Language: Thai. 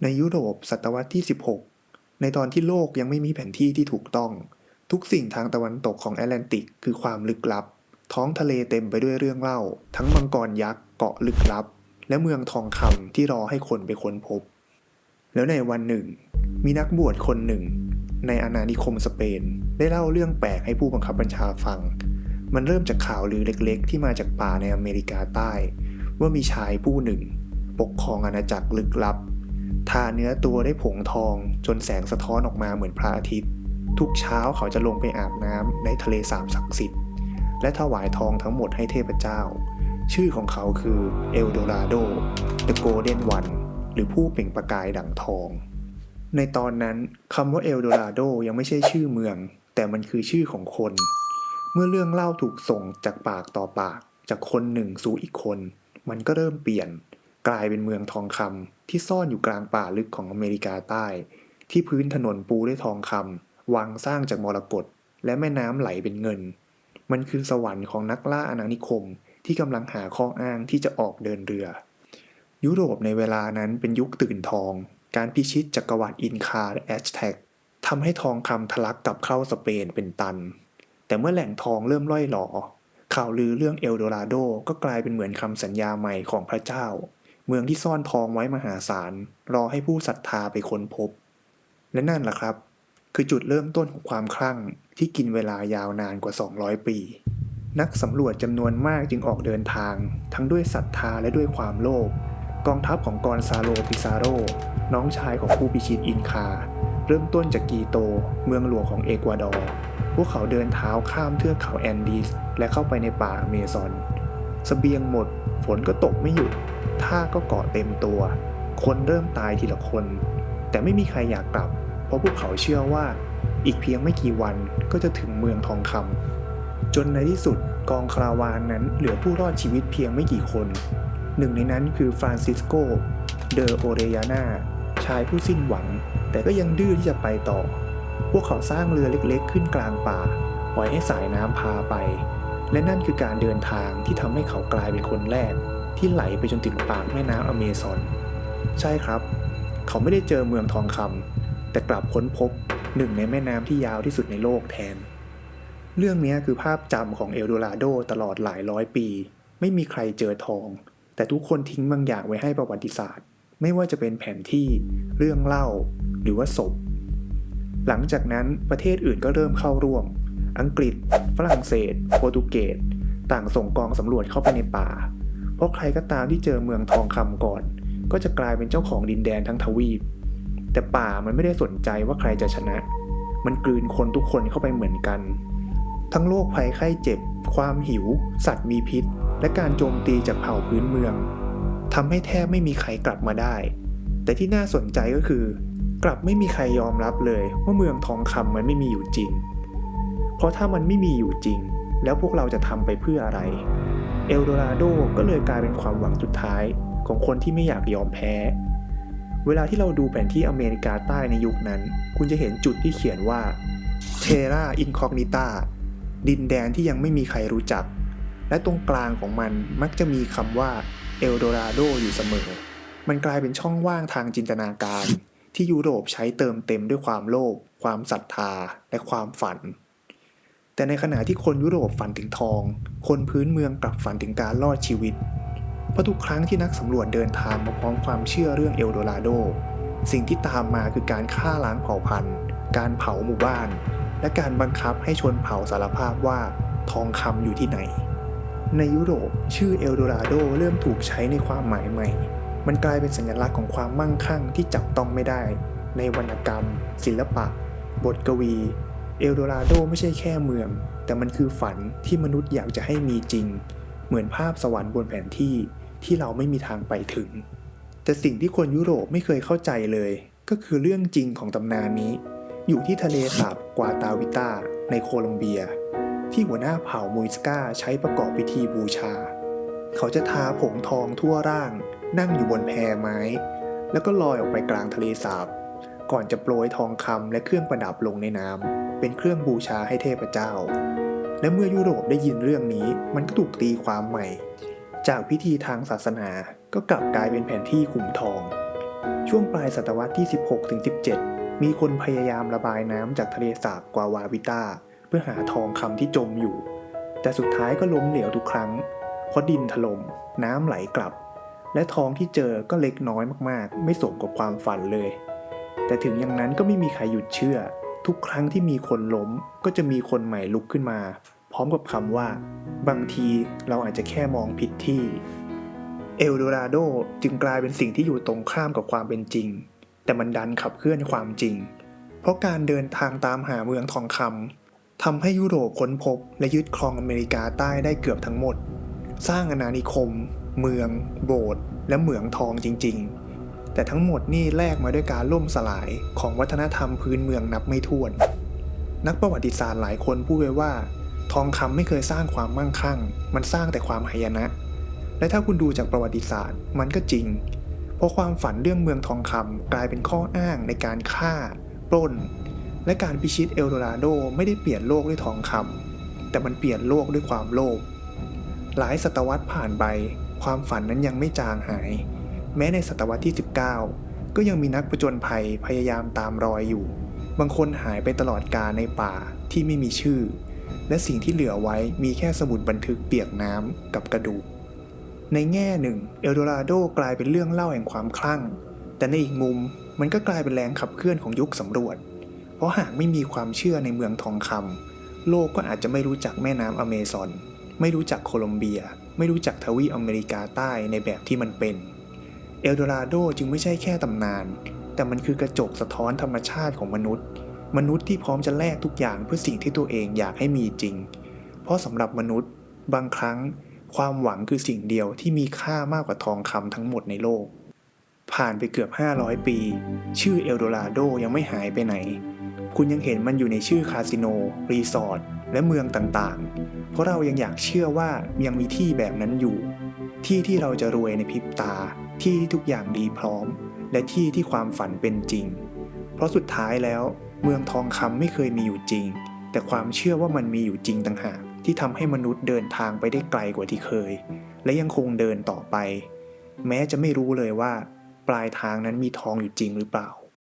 ในยุโรปศตวรรษที่ 16 ในตอนที่โลกยังไม่มีแผนที่ที่ถูกต้องทุกสิ่งทางตะวันตกของแอตแลนติกคือความลึกลับท้องทะเลเต็มไปด้วยเรื่องเล่าทั้งมังกรยักษ์เกาะลึกลับและเมืองทองคำที่รอให้คนไปค้นพบแล้วในวันหนึ่งมีนักบวชคนหนึ่งในอาณานิคมสเปนได้เล่าเรื่องแปลกให้ผู้บังคับบัญชาฟังมันเริ่มจากข่าวลือเล็กๆที่มาจากป่าในอเมริกาใต้ว่ามีชายผู้หนึ่งปกครองอาณาจักรลึกลับทาเนื้อตัวได้ผงทองจนแสงสะท้อนออกมาเหมือนพระอาทิตย์ทุกเช้าเขาจะลงไปอาบน้ำในทะเลสาบศักดิ์สิทธิ์และถวายทองทั้งหมดให้เทพเจ้าชื่อของเขาคือเอลโดราโด The Golden One หรือผู้เปล่งประกายดั่งทองในตอนนั้นคำว่าเอลโดราโดยังไม่ใช่ชื่อเมืองแต่มันคือชื่อของคนเมื่อเรื่องเล่าถูกส่งจากปากต่อปากจากคนหนึ่งสู่อีกคนมันก็เริ่มเปลี่ยนกลายเป็นเมืองทองคำที่ซ่อนอยู่กลางป่าลึกของอเมริกาใต้ที่พื้นถนนปูด้วยทองคำวังสร้างจากมรกตและแม่น้ำไหลเป็นเงินมันคือสวรรค์ของนักล่าอาณานิคมที่กำลังหาข้ออ้างที่จะออกเดินเรือยุโรปในเวลานั้นเป็นยุคตื่นทองการพิชิตจักรวรรดิอินคาและแอซแท็กทำให้ทองคำทะลักกลับเข้าสเปนเป็นตันแต่เมื่อแหล่งทองเริ่มล่อยหลอข่าวลือเรื่องเอลโดราโดก็กลายเป็นเหมือนคำสัญญาใหม่ของพระเจ้าเมืองที่ซ่อนทองไว้มหาศาลรอให้ผู้ศรัทธาไปค้นพบและนั่นแหละครับคือจุดเริ่มต้นของความคลั่งที่กินเวลายาวนานกว่า200ปีนักสำรวจจำนวนมากจึงออกเดินทางทั้งด้วยศรัทธาและด้วยความโลภกองทัพของกอนซาโล ปิซาโรน้องชายของผู้พิชิตอินคาเริ่มต้นจากกีโตเมืองหลวงของเอกวาดอร์พวกเขาเดินเท้าข้ามเทือกเขาแอนดีสและเข้าไปในป่าอเมซอนเสบียงหมดฝนก็ตกไม่หยุดท่าก็เกาะเต็มตัวคนเริ่มตายทีละคนแต่ไม่มีใครอยากกลับเพราะพวกเขาเชื่อว่าอีกเพียงไม่กี่วันก็จะถึงเมืองทองคำจนในที่สุดกองคาราวานนั้นเหลือผู้รอดชีวิตเพียงไม่กี่คนหนึ่งในนั้นคือฟรานซิสโกเดอโอเรยานาชายผู้สิ้นหวังแต่ก็ยังดื้อที่จะไปต่อพวกเขาสร้างเรือเล็กๆขึ้นกลางป่าปล่อยให้สายน้ำพาไปและนั่นคือการเดินทางที่ทำให้เขากลายเป็นคนแรกที่ไหลไปจนถึงปากแม่น้ำอเมซอนใช่ครับเขาไม่ได้เจอเมืองทองคำแต่กลับค้นพบหนึ่งในแม่น้ำที่ยาวที่สุดในโลกแทนเรื่องนี้คือภาพจำของเอลโดราโดตลอดหลายร้อยปีไม่มีใครเจอทองแต่ทุกคนทิ้งบางอย่างไว้ให้ประวัติศาสตร์ไม่ว่าจะเป็นแผนที่เรื่องเล่าหรือว่าศพหลังจากนั้นประเทศอื่นก็เริ่มเข้าร่วมอังกฤษฝรั่งเศสโปรตุเกสต่างส่งกองสำรวจเข้าไปในป่าเพราะใครก็ตามที่เจอเมืองทองคำก่อนก็จะกลายเป็นเจ้าของดินแดนทั้งทวีปแต่ป่ามันไม่ได้สนใจว่าใครจะชนะมันกลืนคนทุกคนเข้าไปเหมือนกันทั้งโรคภัยไข้เจ็บความหิวสัตว์มีพิษและการโจมตีจากเผ่าพื้นเมืองทำให้แทบไม่มีใครกลับมาได้แต่ที่น่าสนใจก็คือกลับไม่มีใครยอมรับเลยว่าเมืองทองคำมันไม่มีอยู่จริงเพราะถ้ามันไม่มีอยู่จริงแล้วพวกเราจะทำไปเพื่ออะไรเอลโดราโดก็เลยกลายเป็นความหวังสุดท้ายของคนที่ไม่อยากยอมแพ้เวลาที่เราดูแผนที่อเมริกาใต้ในยุคนั้นคุณจะเห็นจุดที่เขียนว่า Terra Incognita ดินแดนที่ยังไม่มีใครรู้จักและตรงกลางของมันมักจะมีคำว่าเอลโดราโดอยู่เสมอมันกลายเป็นช่องว่างทางจินตนาการที่ยุโรปใช้เติมเต็มด้วยความโลภความศรัทธาและความฝันแต่ในขณะที่คนยุโรปฝันถึงทองคนพื้นเมืองกลับฝันถึงการรอดชีวิตเพราะทุกครั้งที่นักสำรวจเดินทางมาพร้อมความเชื่อเรื่องเอลโดราโดสิ่งที่ตามมาคือการฆ่าล้างเผ่าพันธุ์การเผาหมู่บ้านและการบังคับให้ชนเผ่าสารภาพว่าทองคำอยู่ที่ไหนในยุโรปชื่อเอลโดราโดเริ่มถูกใช้ในความหมายใหม่มันกลายเป็นสัญลักษณ์ของความมั่งคั่งที่จับต้องไม่ได้ในวรรณกรรมศิลปะบทกวีเอลโดราโดไม่ใช่แค่เมืองแต่มันคือฝันที่มนุษย์อยากจะให้มีจริงเหมือนภาพสวรรค์บนแผนที่ที่เราไม่มีทางไปถึงแต่สิ่งที่คนยุโรปไม่เคยเข้าใจเลยก็คือเรื่องจริงของตำนานนี้อยู่ที่ทะเลสาบกวาตาวิตาในโคลอมเบียที่หัวหน้าเผ่ามุยสกาใช้ประกอบพิธีบูชาเขาจะทาผงทองทั่วร่างนั่งอยู่บนแพไม้แล้วก็ลอยออกไปกลางทะเลสาบก่อนจะโปรยทองคำและเครื่องประดับลงในน้ำเป็นเครื่องบูชาให้เทพเจ้าและเมื่อยุโรปได้ยินเรื่องนี้มันก็ถูกตีความใหม่จากพิธีทางศาสนาก็กลับกลายเป็นแผนที่ขุมทองช ช่วงปลายศตวรรษที่ 16-17 มีคนพยายามระบายน้ำจากทะเลสาบกวาวาวิต้าเพื่อหาทองคำที่จมอยู่แต่สุดท้ายก็ล้มเหลวทุกครั้งเพราะดินถล่มน้ำไหลกลับและทองที่เจอก็เล็กน้อยมากๆไม่สมกับความฝันเลยแต่ถึงอย่างนั้นก็ไม่มีใครหยุดเชื่อทุกครั้งที่มีคนล้มก็จะมีคนใหม่ลุกขึ้นมาพร้อมกับคำว่าบางทีเราอาจจะแค่มองผิดที่เอลโดราโดจึงกลายเป็นสิ่งที่อยู่ตรงข้ามกับความเป็นจริงแต่มันดันขับเคลื่อนความจริงเพราะการเดินทางตามหาเมืองทองคำทำให้ยุโรปค้นพบและยึดครองอเมริกาใต้ได้เกือบทั้งหมดสร้างอาณานิคมเมืองโบสถ์และเหมืองทองจริงๆแต่ทั้งหมดนี่แลกมาด้วยการล่มสลายของวัฒนธรรมพื้นเมืองนับไม่ถ้วนนักประวัติศาสตร์หลายคนพูดไว้ว่าทองคำไม่เคยสร้างความมั่งคั่งมันสร้างแต่ความหายนะและถ้าคุณดูจากประวัติศาสตร์มันก็จริงเพราะความฝันเรื่องเมืองทองคำกลายเป็นข้ออ้างในการฆ่าปล้นและการพิชิตเอลโดราโดไม่ได้เปลี่ยนโลกด้วยทองคำแต่มันเปลี่ยนโลกด้วยความโลภหลายศตวรรษผ่านไปความฝันนั้นยังไม่จางหายแม้ในศตวรรษที่ 19 ก็ยังมีนักผจญภัยพยายามตามรอยอยู่บางคนหายไปตลอดกาลในป่าที่ไม่มีชื่อและสิ่งที่เหลือไว้มีแค่สมุดบันทึกเปียกน้ำกับกระดูกในแง่หนึ่งเอลโดราโดกลายเป็นเรื่องเล่าแห่งความคลั่งแต่ในอีกมุมมันก็กลายเป็นแรงขับเคลื่อนของยุคสำรวจเพราะหากไม่มีความเชื่อในเมืองทองคำโลกก็อาจจะไม่รู้จักแม่น้ำอเมซอนไม่รู้จักโคลอมเบียไม่รู้จักทวีปอเมริกาใต้ในแบบที่มันเป็นเอลโดราโดจึงไม่ใช่แค่ตำนานแต่มันคือกระจกสะท้อนธรรมชาติของมนุษย์ที่พร้อมจะแลกทุกอย่างเพื่อสิ่งที่ตัวเองอยากให้มีจริงเพราะสำหรับมนุษย์บางครั้งความหวังคือสิ่งเดียวที่มีค่ามากกว่าทองคำทั้งหมดในโลกผ่านไปเกือบ500 ปีชื่อเอลโดราโดยังไม่หายไปไหนคุณยังเห็นมันอยู่ในชื่อคาสิโนรีสอร์ทและเมืองต่างๆเพราะเรายังอยากเชื่อว่ายังมีที่แบบนั้นอยู่ที่ที่เราจะรวยในพริบตาที่ที่ทุกอย่างดีพร้อมและที่ที่ความฝันเป็นจริงเพราะสุดท้ายแล้วเมืองทองคำไม่เคยมีอยู่จริงแต่ความเชื่อว่ามันมีอยู่จริงต่างหากที่ทำให้มนุษย์เดินทางไปได้ไกลกว่าที่เคยและยังคงเดินต่อไปแม้จะไม่รู้เลยว่าปลายทางนั้นมีทองอยู่จริงหรือเปล่า